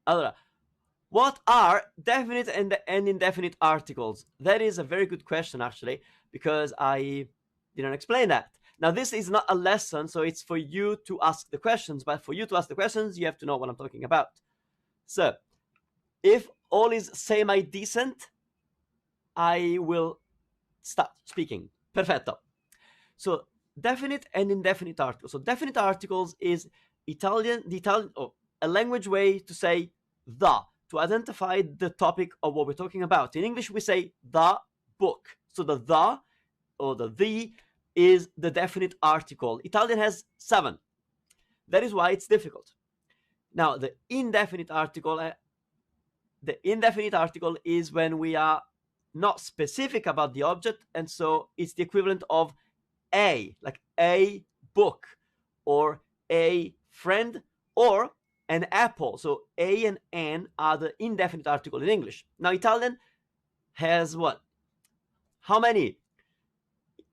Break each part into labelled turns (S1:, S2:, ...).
S1: Allora, what are definite and indefinite articles? That is a very good question, actually, because I didn't explain that. Now, this is not a lesson, so it's for you to ask the questions, but for you to ask the questions, you have to know what I'm talking about. So, if all is semi-decent, I will start speaking. Perfetto. So, definite and indefinite articles. So, definite articles is a language way to say the, to identify the topic of what we're talking about. In English, we say the book. So the or the is the definite article. Italian has 7. That is why it's difficult. Now, the indefinite article is when we are not specific about the object, and so it's the equivalent of a, like a book, or a friend, or an apple. So a and an are the indefinite article in English. Now, Italian has what? How many?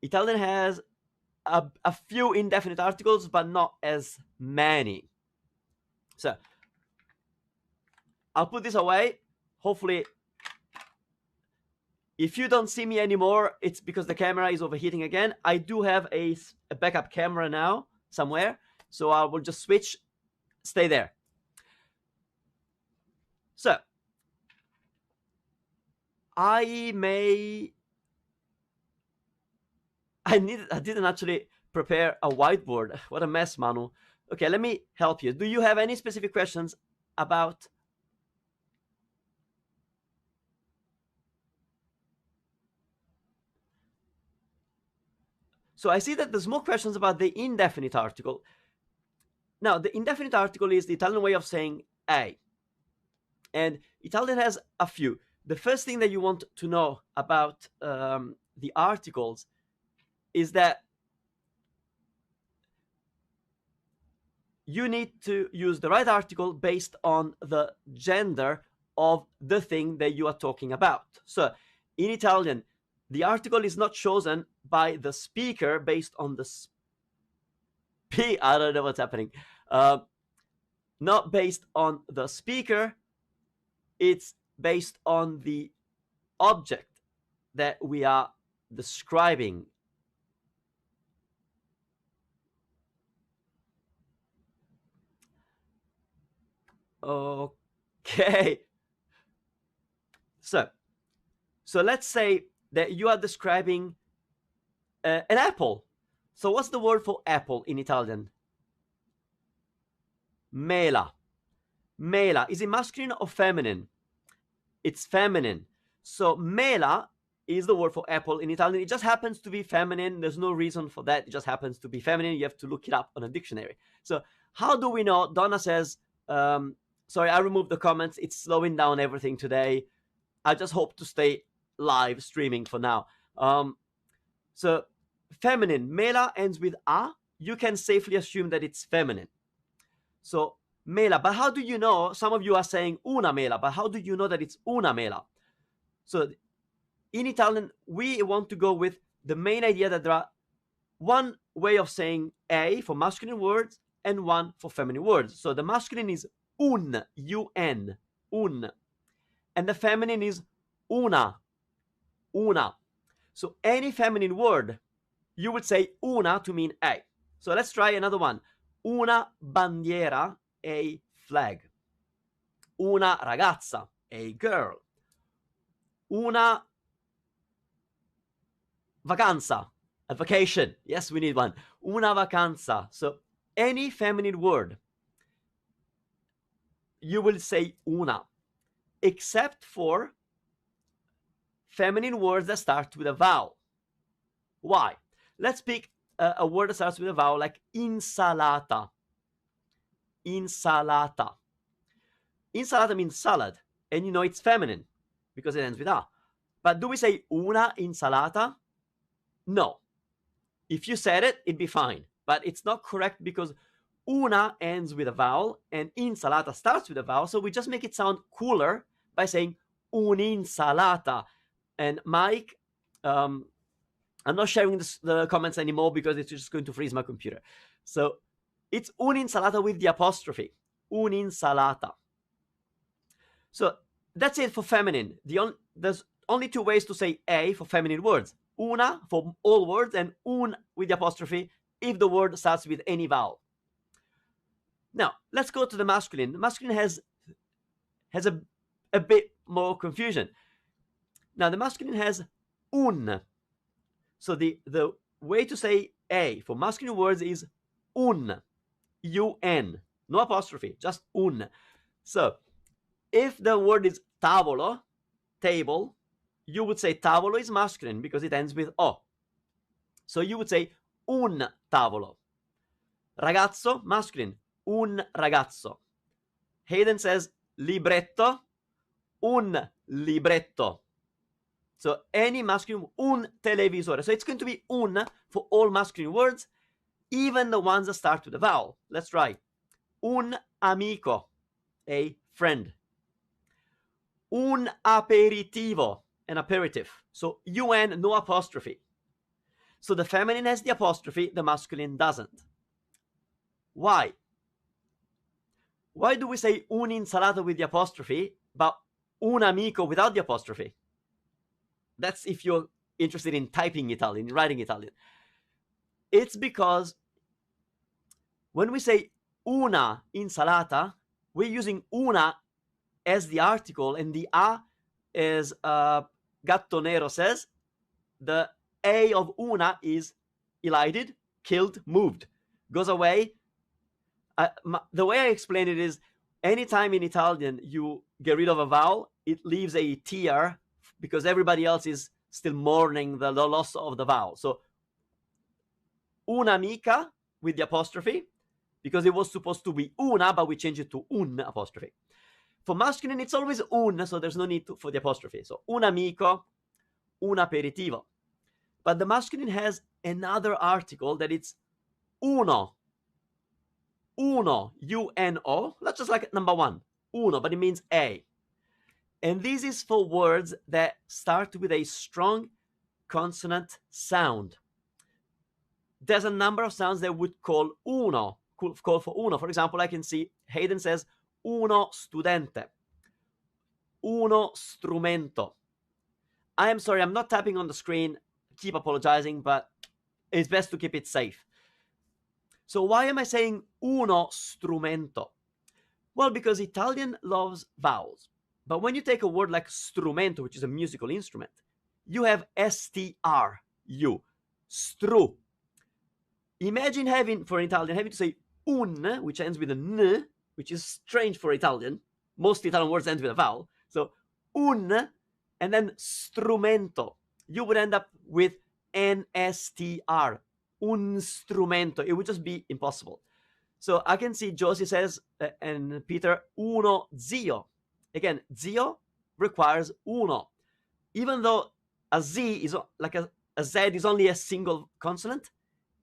S1: Italian has a few indefinite articles, but not as many. So I'll put this away. Hopefully, if you don't see me anymore, it's because the camera is overheating again. I do have a backup camera now somewhere, so I will just switch. Stay there. So I didn't actually prepare a whiteboard. What a mess, Manu. Okay, let me help you. Do you have any specific questions about? So I see that there's more questions about the indefinite article. Now, the indefinite article is the Italian way of saying a. And Italian has a few. The first thing that you want to know about the articles is that you need to use the right article based on the gender of the thing that you are talking about. So in Italian, the article is not chosen by the speaker based on the I don't know what's happening. Not based on the speaker. It's based on the object that we are describing. Okay. So let's say that you are describing an apple. So what's the word for apple in Italian? Mela. Mela. Is it masculine or feminine? It's feminine. So mela is the word for apple in Italian. It just happens to be feminine. There's no reason for that. It just happens to be feminine. You have to look it up on a dictionary. So how do we know? Donna says, sorry, I removed the comments. It's slowing down everything today. I just hope to stay live streaming for now. So feminine, mela ends with a. You can safely assume that it's feminine. So mela, but how do you know? Some of you are saying una mela, but how do you know that it's una mela? So in Italian, we want to go with the main idea that there are one way of saying a for masculine words and one for feminine words. So the masculine is un, un, un, and the feminine is una, una. So any feminine word, you would say una to mean a. So let's try another one. Una bandiera, a flag. Una ragazza, a girl. Una vacanza, a vacation. Yes, we need one. Una vacanza. So any feminine word, you will say una, except for feminine words that start with a vowel. Why? Let's pick a word that starts with a vowel, like insalata. Insalata. Insalata means salad, and you know it's feminine because it ends with a. But do we say una insalata? No. If you said it, it'd be fine. But it's not correct because una ends with a vowel and insalata starts with a vowel. So we just make it sound cooler by saying un'insalata. And Mike, I'm not sharing the comments anymore because it's just going to freeze my computer. So it's un'insalata with the apostrophe. Un'insalata. So that's it for feminine. There's only two ways to say a for feminine words. Una for all words, and un with the apostrophe if the word starts with any vowel. Now, let's go to the masculine. The masculine has a bit more confusion. Now, the masculine has un. So the way to say a for masculine words is un. Un. No apostrophe, just un. So if the word is tavolo, table, you would say tavolo is masculine because it ends with o. So you would say un tavolo. Ragazzo, masculine, un ragazzo. Hayden says libretto, un libretto. So any masculine, un televisore. So it's going to be un for all masculine words, even the ones that start with a vowel. Let's try. Un amico, a friend. Un aperitivo, an aperitif. So un, no apostrophe. So the feminine has the apostrophe, the masculine doesn't. Why? Why do we say un'insalata with the apostrophe, but un amico without the apostrophe? That's if you're interested in typing Italian, in writing Italian. It's because when we say una insalata, we're using una as the article, and the a, as Gattonero says, the a of una is elided, killed, moved, goes away. The way I explain it is, anytime in Italian you get rid of a vowel, it leaves a tear because everybody else is still mourning the loss of the vowel. So un'amica with the apostrophe, because it was supposed to be una, but we changed it to un apostrophe. For masculine, it's always un, so there's no need for the apostrophe. So un amico, un aperitivo. But the masculine has another article that it's uno. Uno, U-N-O. That's just like number one. Uno, but it means a. And this is for words that start with a strong consonant sound. There's a number of sounds that would call uno, call for uno. For example, I can see Hayden says uno studente, uno strumento. I am sorry, I'm not tapping on the screen. Keep apologizing, but it's best to keep it safe. So why am I saying uno strumento? Well, because Italian loves vowels. But when you take a word like strumento, which is a musical instrument, you have S-T-R-U, stru. Imagine having, for an Italian, having to say un, which ends with a n, which is strange for Italian. Most Italian words end with a vowel. So un, and then strumento. You would end up with N-S-T-R, un strumento. It would just be impossible. So I can see Josie says, and Peter, uno zio. Again, zio requires uno. Even though a Z is like a Z is only a single consonant,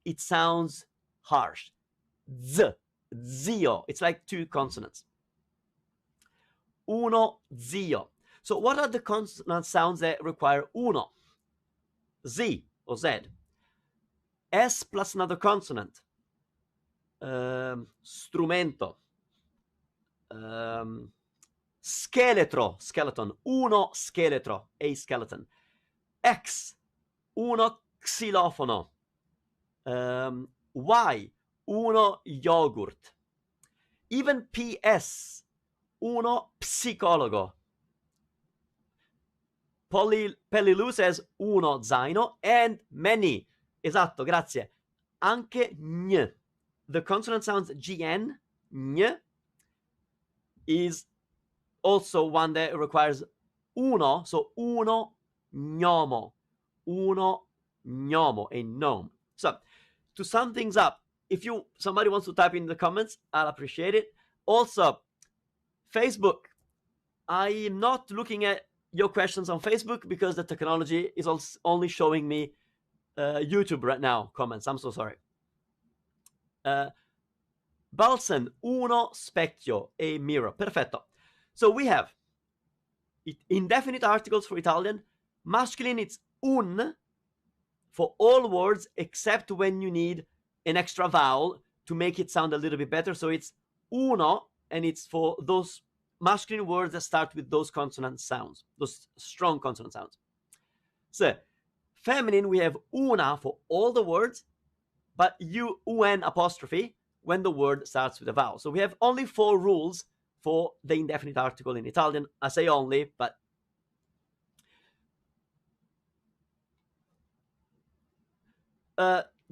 S1: it sounds harsh. Z, zio. It's like two consonants. Uno zio. So what are the consonant sounds that require uno? Z or Z. S plus another consonant. Strumento. Scheletro, skeleton. Uno scheletro, a skeleton. X, uno xilofono. Y, uno yogurt. Even PS, uno psicologo. Pellilu says uno zaino, and many. Esatto, grazie. Anche gn. The consonant sounds gn, gn, is also one that requires uno, so uno gnomo, uno gnomo, a gnome. So to sum things up, if somebody wants to type in the comments, I'll appreciate it. Also, Facebook. I am not looking at your questions on Facebook because the technology is only showing me YouTube right now comments. I'm so sorry. Balsen, uno specchio, a mirror. Perfetto. So we have indefinite articles for Italian. Masculine, it's un for all words except when you need an extra vowel to make it sound a little bit better. So it's uno, and it's for those masculine words that start with those consonant sounds, those strong consonant sounds. So feminine, we have una for all the words, but un apostrophe when the word starts with a vowel. So we have only 4 rules for the indefinite article in Italian. I say only, but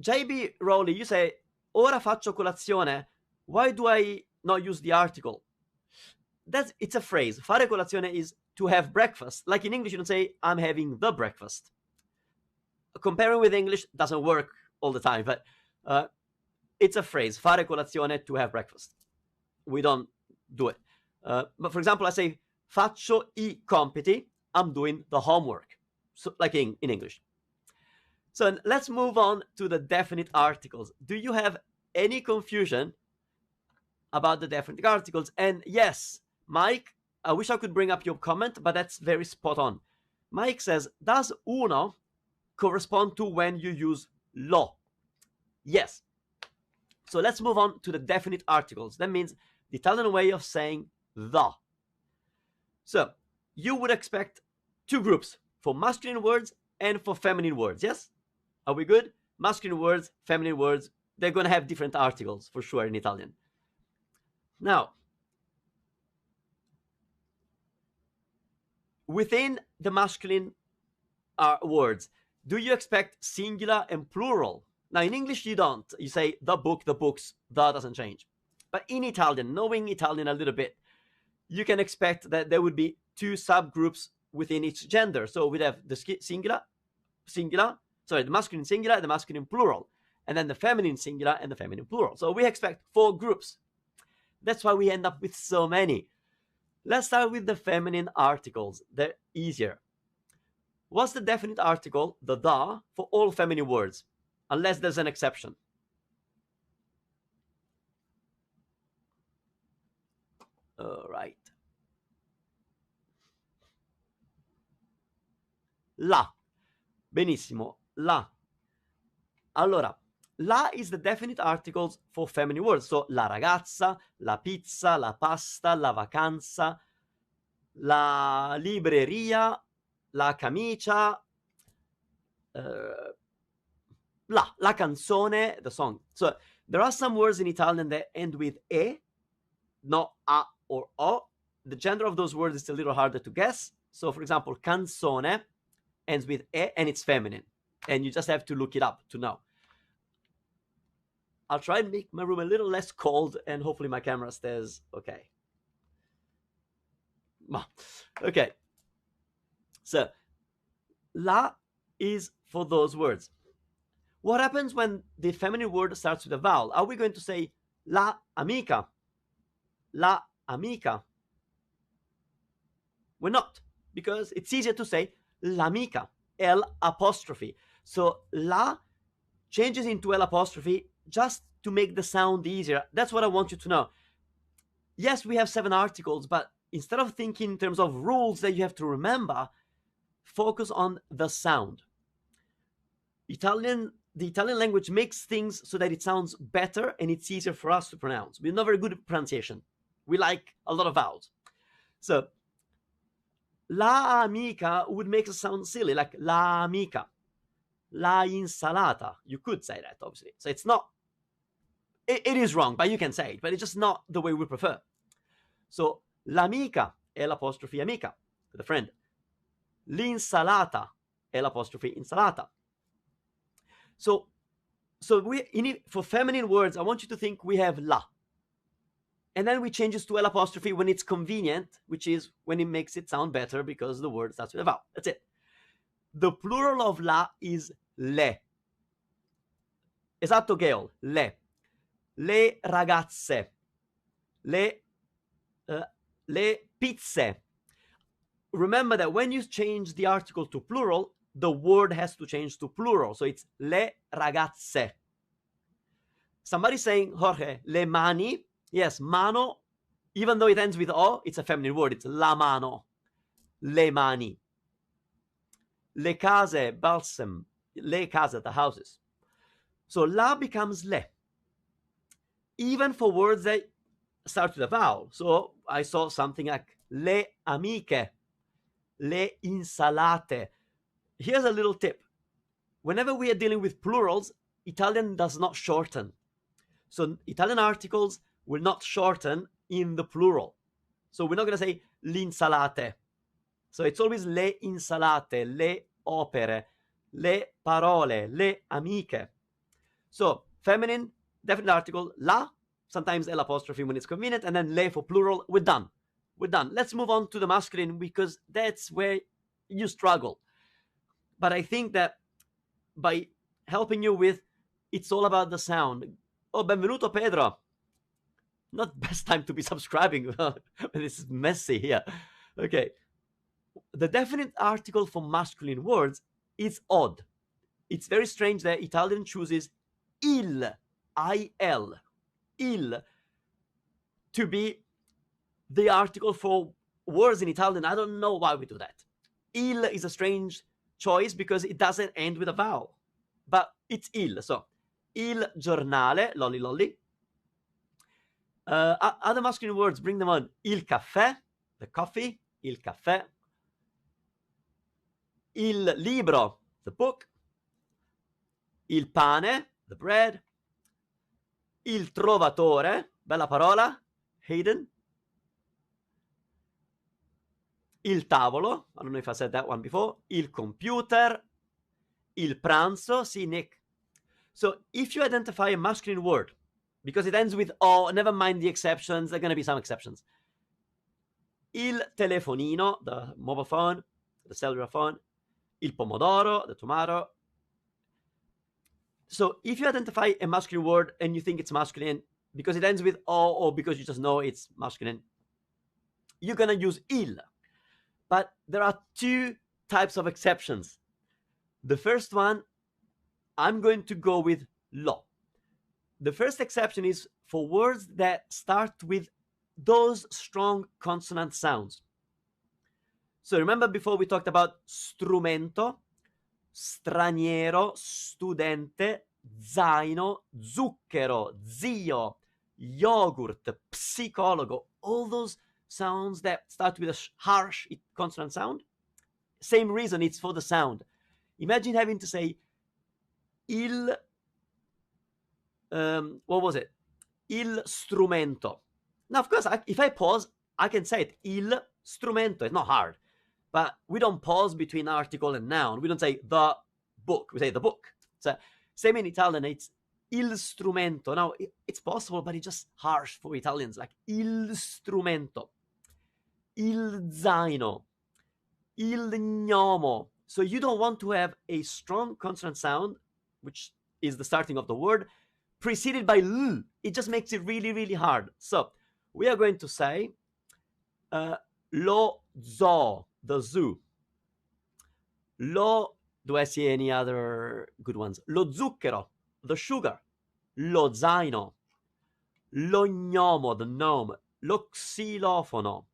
S1: JB Rowley, you say, ora faccio colazione. Why do I not use the article? It's a phrase. Fare colazione is to have breakfast. Like in English, you don't say, I'm having the breakfast. Comparing with English doesn't work all the time, but it's a phrase. Fare colazione, to have breakfast. We don't do it. But for example, I say, faccio I compiti. I'm doing the homework. So, like in English. So let's move on to the definite articles. Do you have any confusion about the definite articles? And yes, Mike, I wish I could bring up your comment, but that's very spot on. Mike says, does uno correspond to when you use lo? Yes. So let's move on to the definite articles. That means the Italian way of saying the. So you would expect 2 groups, for masculine words and for feminine words, yes? Are we good? Masculine words, feminine words, they're going to have different articles for sure in Italian. Now, within the masculine words, do you expect singular and plural? Now, in English, you don't. You say the book, the books, the doesn't change. But in Italian, knowing Italian a little bit, you can expect that there would be 2 subgroups within each gender. So we'd have the the masculine singular, the masculine plural, and then the feminine singular and the feminine plural. So we expect 4 groups. That's why we end up with so many. Let's start with the feminine articles. They're easier. What's the definite article, the for all feminine words, unless there's an exception? All right. La. Benissimo. La. Allora, la is the definite articles for feminine words. So la ragazza, la pizza, la pasta, la vacanza, la libreria, la camicia, la canzone, the song. So there are some words in Italian that end with e, not a or o. The gender of those words is a little harder to guess. So for example, canzone ends with e and it's feminine. And you just have to look it up to know. I'll try and make my room a little less cold and hopefully my camera stays okay. Okay. So, la is for those words. What happens when the feminine word starts with a vowel? Are we going to say la amica? La amica? We're not, because it's easier to say l'amica, L apostrophe. So la changes into L apostrophe just to make the sound easier. That's what I want you to know. Yes, we have 7 articles, but instead of thinking in terms of rules that you have to remember, focus on the sound. The Italian language makes things so that it sounds better and it's easier for us to pronounce. We're not very good at pronunciation. We like a lot of vowels. So, la amica would make it sound silly, like la amica. La insalata. You could say that, obviously. So it's not, it is wrong, but you can say it, but it's just not the way we prefer. So, l'amica è l'apostrophe amica, the friend. L'insalata è l'apostrophe insalata. So for feminine words, I want you to think we have la. And then we change this to L apostrophe when it's convenient, which is when it makes it sound better because the word starts with a vowel. That's it. The plural of la is le. Esatto, Gail. Le. Le ragazze. Le pizze. Remember that when you change the article to plural, the word has to change to plural. So it's le ragazze. Somebody saying, Jorge, le mani. Yes, mano, even though it ends with o, it's a feminine word. It's la mano. Le mani. Le case, balsam. Le case, the houses. So la becomes le. Even for words that start with a vowel. So I saw something like le amiche, le insalate. Here's a little tip. Whenever we are dealing with plurals, Italian does not shorten. So Italian articles will not shorten in the plural. So we're not going to say l'insalate. So it's always le insalate, le opere, le parole, le amiche. So feminine, definite article, la, sometimes L apostrophe when it's convenient, and then le for plural. We're done. We're done. Let's move on to the masculine because that's where you struggle. But I think that by helping you with it's all about the sound. Oh, benvenuto Pedro. Not best time to be subscribing. This is messy here. Okay. The definite article for masculine words is odd. It's very strange that Italian chooses il, I-L, il, to be the article for words in Italian. I don't know why we do that. Il is a strange choice because it doesn't end with a vowel, but it's il. So, il giornale, lolly lolly. Other masculine words, bring them on. Il caffè, the coffee, il caffè. Il libro, the book. Il pane, the bread. Il trovatore, bella parola, Hayden. Il tavolo, I don't know if I said that one before. Il computer. Il pranzo, see Nick. So if you identify a masculine word, because it ends with O, never mind the exceptions, there are going to be some exceptions. Il telefonino, the mobile phone, the cellular phone. Il pomodoro, the tomato. So if you identify a masculine word and you think it's masculine because it ends with O or because you just know it's masculine, you're going to use il. But there are two types of exceptions. The first one, I'm going to go with lo. The first exception is for words that start with those strong consonant sounds. So remember before we talked about strumento, straniero, studente, zaino, zucchero, zio, yogurt, psicologo, all those sounds that start with a harsh consonant sound. Same reason, it's for the sound. Imagine having to say il, what was it? Il strumento. Now, of course, if I pause, I can say it. Il strumento. It's not hard. But we don't pause between article and noun. We don't say the book. We say the book. So same in Italian, it's il strumento. Now, it's possible, but it's just harsh for Italians. Like il strumento, il zaino, il gnomo. So you don't want to have a strong consonant sound, which is the starting of the word, preceded by l. It just makes it really, really hard. So we are going to say lo zoo, the zoo. Lo, do I see any other good ones? Lo zucchero, the sugar. Lo zaino. Lo gnomo, the gnome. Lo xilofono.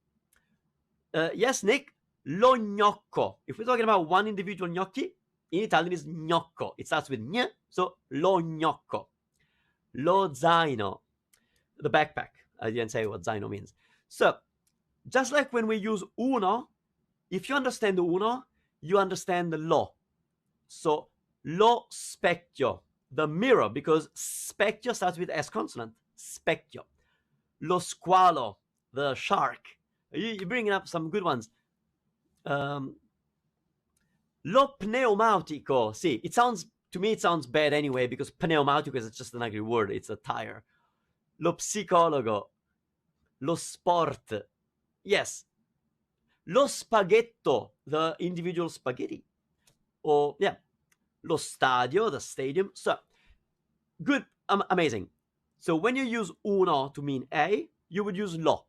S1: Yes, Nick. Lo gnocco. If we're talking about one individual gnocchi, in Italian is gnocco. It starts with gn, so lo gnocco. Lo zaino. The backpack. I didn't say what zaino means. So, just like when we use uno, if you understand uno, you understand the lo. So, lo specchio, the mirror, because specchio starts with S consonant. Specchio. Lo squalo, the shark. You're bringing up some good ones. Lo pneumatico. See, it sounds, to me, it sounds bad anyway, because pneumatico is just an ugly word. It's a tire. Lo psicologo. Lo sport. Yes. Lo spaghetto, the individual spaghetti. Or, yeah. Lo stadio, the stadium. So, good, amazing. So, when you use uno to mean a, you would use lo.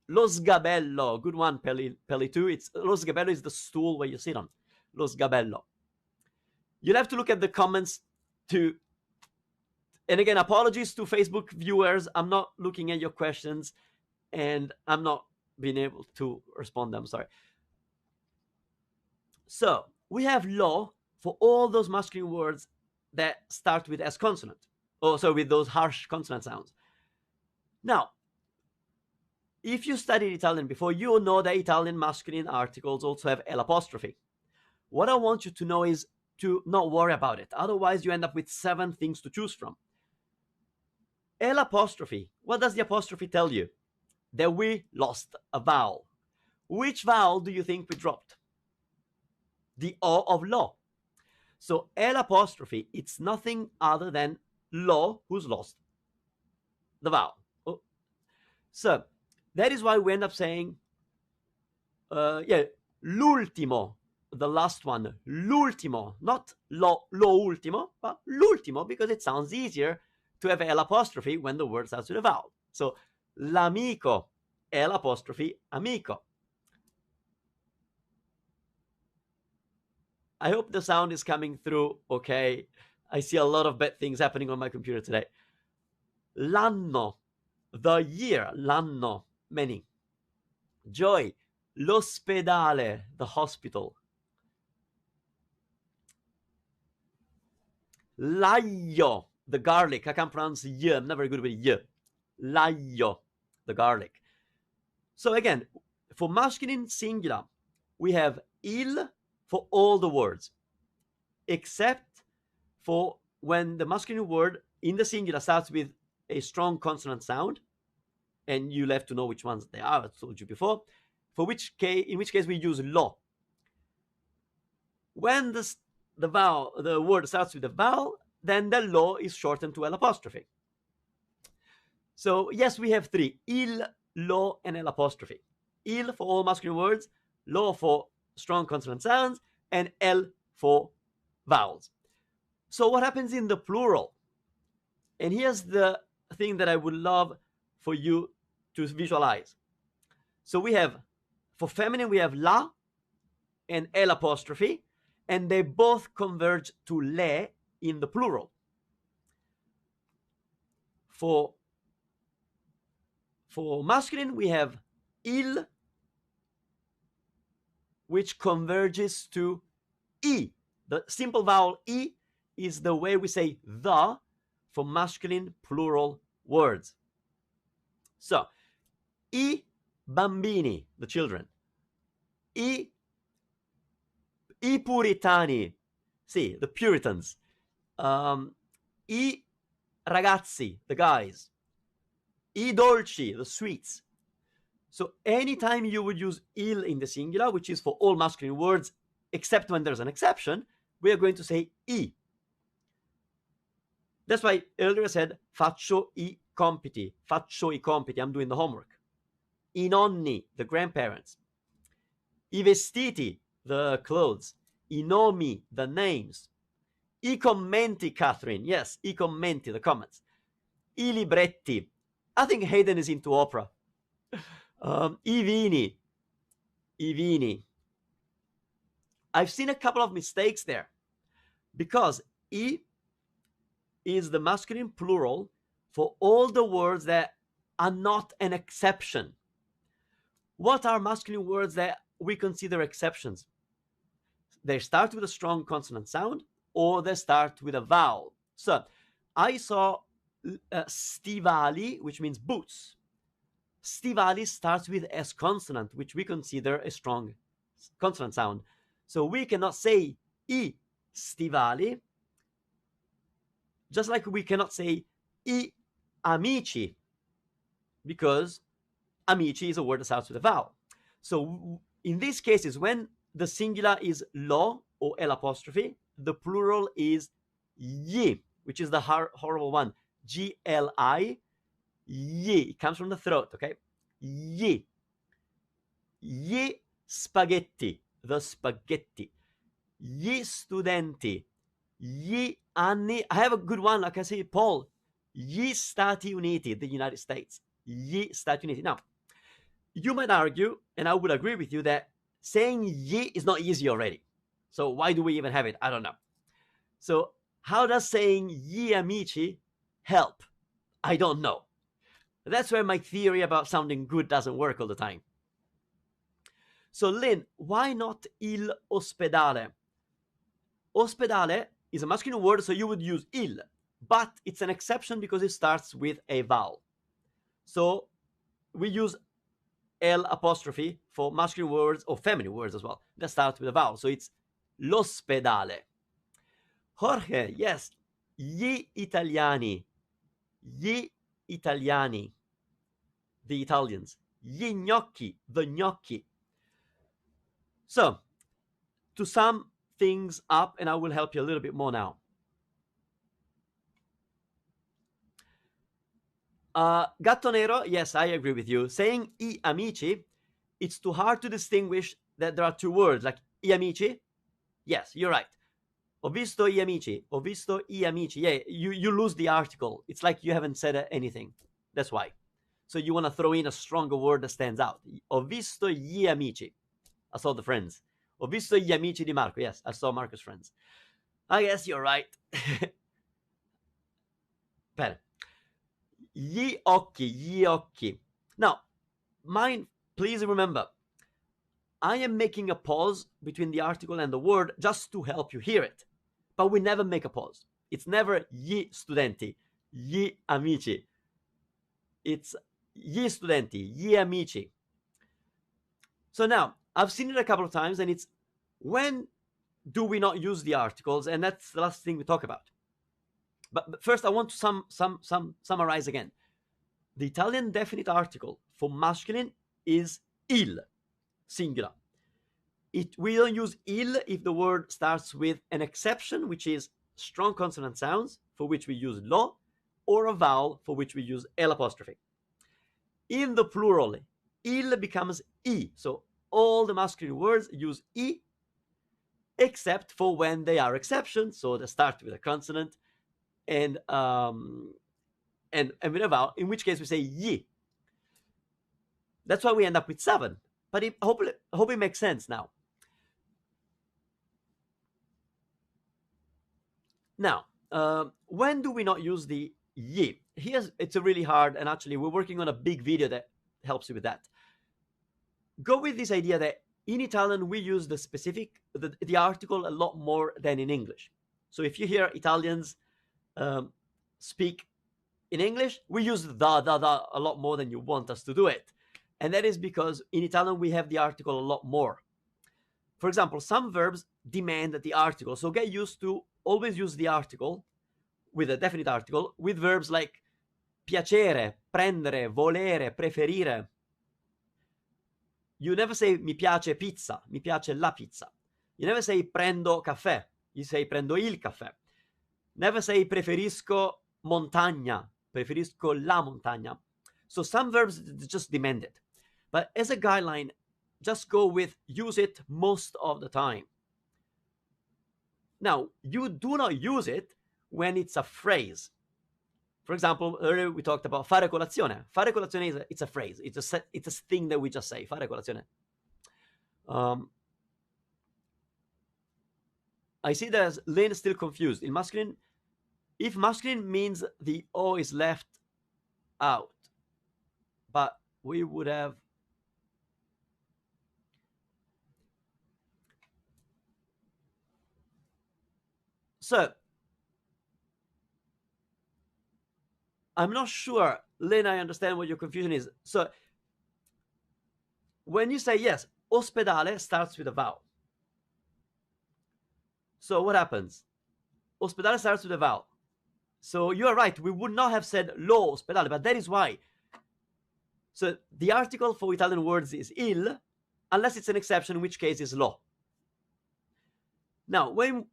S1: Lo sgabello, good one, Peli 2. It's lo sgabello is the stool where you sit on. Lo sgabello. You'll have to look at the comments to. And again, apologies to Facebook viewers. I'm not looking at your questions, and I'm not being able to respond to them. Sorry. So we have lo for all those masculine words that start with S consonant. Oh, so with those harsh consonant sounds. Now, if you studied Italian before, you know that Italian masculine articles also have L'. What I want you to know is to not worry about it. Otherwise, you end up with 7 things to choose from. L', what does the apostrophe tell you? That we lost a vowel. Which vowel do you think we dropped? The O of law. So L', it's nothing other than law who's lost the vowel. Oh. So that is why we end up saying, l'ultimo, the last one, l'ultimo, not lo ultimo, but l'ultimo, because it sounds easier to have L' when the word starts with a vowel. So l'amico, L' amico. I hope the sound is coming through okay. I see a lot of bad things happening on my computer today. L'anno, the year, l'anno, many. Joy, l'ospedale, the hospital. L'aglio, the garlic. I can't pronounce y. I'm not very good with y. L'aglio, the garlic. So again, for masculine singular, we have il for all the words, except for when the masculine word in the singular starts with a strong consonant sound, and you'll have to know which ones they are, I told you before, in which case we use lo. When the word starts with a vowel, then the lo is shortened to L'. So yes, we have 3, il, lo, and L'. Il for all masculine words, lo for strong consonant sounds, and L for vowels. So what happens in the plural? And here's the thing that I would love for you to visualize. So we have, for feminine, we have la and L', and they both converge to le in the plural. For masculine, we have il, which converges to e. The simple vowel e is the way we say the for masculine plural words. So, I bambini, the children. I puritani, see, the Puritans. I ragazzi, the guys. I dolci, the sweets. So anytime you would use il in the singular, which is for all masculine words, except when there's an exception, we are going to say I. That's why earlier I said faccio I compiti, I'm doing the homework. I nonni, the grandparents. I vestiti, the clothes. I nomi, the names. I commenti, Catherine. Yes, I commenti, the comments. I libretti. I think Hayden is into opera. I vini. I've seen a couple of mistakes there because I is the masculine plural for all the words that are not an exception. What are masculine words that we consider exceptions? They start with a strong consonant sound or they start with a vowel. So I saw stivali, which means boots. Stivali starts with S consonant, which we consider a strong consonant sound. So we cannot say I stivali, just like we cannot say I amici, because amici is a word that starts with a vowel. So in these cases, when the singular is lo or L', the plural is yi, which is the horrible one, Gli, yi. It comes from the throat, okay? Yi. Yi spaghetti, the spaghetti. Gli studenti. Gli anni. I have a good one, like I say, Paul. Gli Stati Uniti, the United States. Gli Stati Uniti. Now, you might argue, and I would agree with you, that saying ye is not easy already. So why do we even have it? I don't know. So how does saying ye amici help? I don't know. That's where my theory about sounding good doesn't work all the time. So Lynn, why not il ospedale? Ospedale is a masculine word, so you would use il, but it's an exception because it starts with a vowel. So we use L apostrophe for masculine words or feminine words as well that start with a vowel. So it's l'ospedale. Jorge, yes, gli italiani, the Italians, gli gnocchi, the gnocchi. So, to sum things up, and I will help you a little bit more now. Gattonero, yes, I agree with you. Saying I amici, it's too hard to distinguish that there are two words, like I amici. Yes, you're right. Ho visto I amici. Ho visto I amici. Yeah, you lose the article. It's like you haven't said anything. That's why. So you want to throw in a stronger word that stands out. Ho visto gli amici. I saw the friends. Ho visto gli amici di Marco. Yes, I saw Marco's friends. I guess you're right. Bene. Gli occhi. Now, mind, please remember, I am making a pause between the article and the word just to help you hear it. But we never make a pause. It's never gli studenti, gli amici. It's gli studenti, gli amici. So now, I've seen it a couple of times, and it's when do we not use the articles? And that's the last thing we talk about. But first, I want to summarize again. The Italian definite article for masculine is il, singular. We don't use il if the word starts with an exception, which is strong consonant sounds, for which we use lo, or a vowel, for which we use L apostrophe. In the plural, il becomes I. So all the masculine words use I, except for when they are exceptions. So they start with a consonant and with a vowel, in which case we say yi. That's why we end up with 7. But I hope it makes sense now. Now, when do we not use the yi? It's a really hard, and actually we're working on a big video that helps you with that. Go with this idea that in Italian we use the article a lot more than in English. So if you hear Italians speak in English, we use the a lot more than you want us to do it. And that is because in Italian we have the article a lot more. For example, some verbs demand the article. So get used to always use the article with a definite article with verbs like piacere, prendere, volere, preferire. You never say mi piace pizza, mi piace la pizza. You never say prendo caffè, you say prendo il caffè. Never say preferisco montagna, preferisco la montagna. So some verbs just demand it. But as a guideline, just go with use it most of the time. Now, you do not use it when it's a phrase. For example, earlier we talked about fare colazione. Fare colazione it's a phrase. It's a thing that we just say. Fare colazione. I see that Lynn is still confused. In masculine, if masculine means the O is left out, but we would have. So, I'm not sure, Lynn, I understand what your confusion is. So, when you say yes, ospedale starts with a vowel. So what happens? Ospedale starts with a vowel. So you're right, we would not have said lo ospedale, but that is why. So the article for Italian words is il, unless it's an exception, in which case is lo. Now, when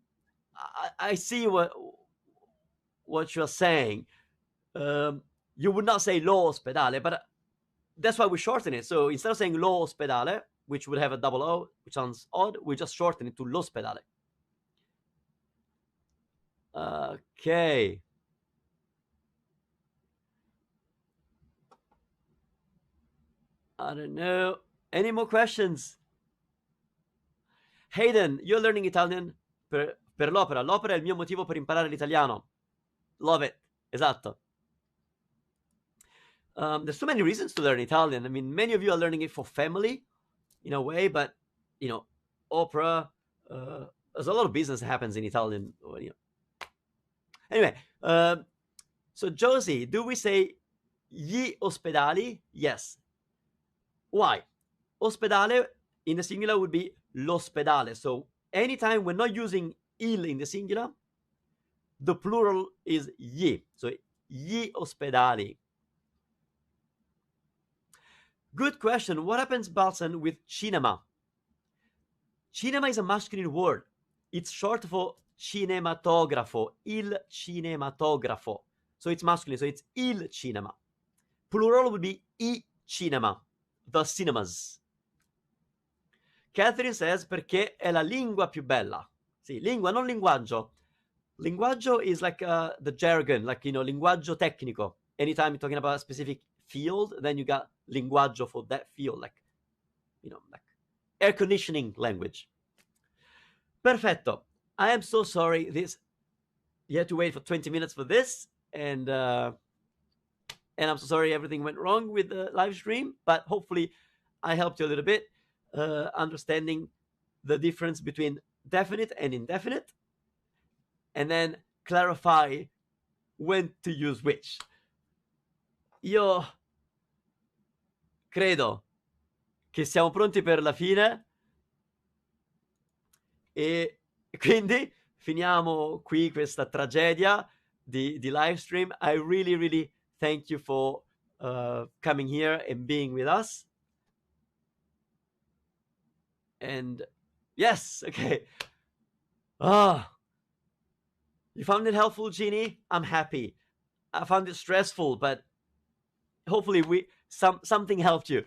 S1: I see what you're saying, you would not say lo ospedale, but that's why we shorten it. So instead of saying lo ospedale, which would have a double O, which sounds odd, we just shorten it to l'ospedale. Okay. I don't know. Any more questions? Hayden, you're learning Italian per l'opera. L'opera è il mio motivo per imparare l'italiano. Love it. Esatto. There's so many reasons to learn Italian. I mean, many of you are learning it for family, in a way, but, opera, there's a lot of business that happens in Italian. Anyway, so Josie, do we say Gli ospedali, yes. Why? Ospedale in the singular would be l'ospedale. So anytime we're not using il in the singular, the plural is gli. So gli ospedali. Good question. What happens, Balsan, with cinema? Cinema is a masculine word. It's short for cinematografo, il cinematografo. So it's masculine, so it's il cinema. Plural would be i cinema, the cinemas. Catherine says perché è la lingua più bella. Sì, lingua, non linguaggio. Linguaggio is like the jargon, like, linguaggio tecnico. Anytime you're talking about a specific field, then you got linguaggio for that field, like air conditioning language. Perfetto. I am so sorry. You had to wait for 20 minutes for this, and I'm so sorry everything went wrong with the live stream, but hopefully I helped you a little bit understanding the difference between definite and indefinite, and then clarify when to use which. Io credo che siamo pronti per la fine, e quindi finiamo qui questa tragedia di live stream. I really, really thank you for coming here and being with us. And yes, okay. You found it helpful, Jeannie? I'm happy. I found it stressful, but hopefully something helped you.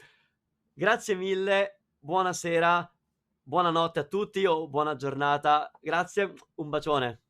S1: Grazie mille, buonasera, buonanotte a tutti o buona giornata. Grazie, un bacione.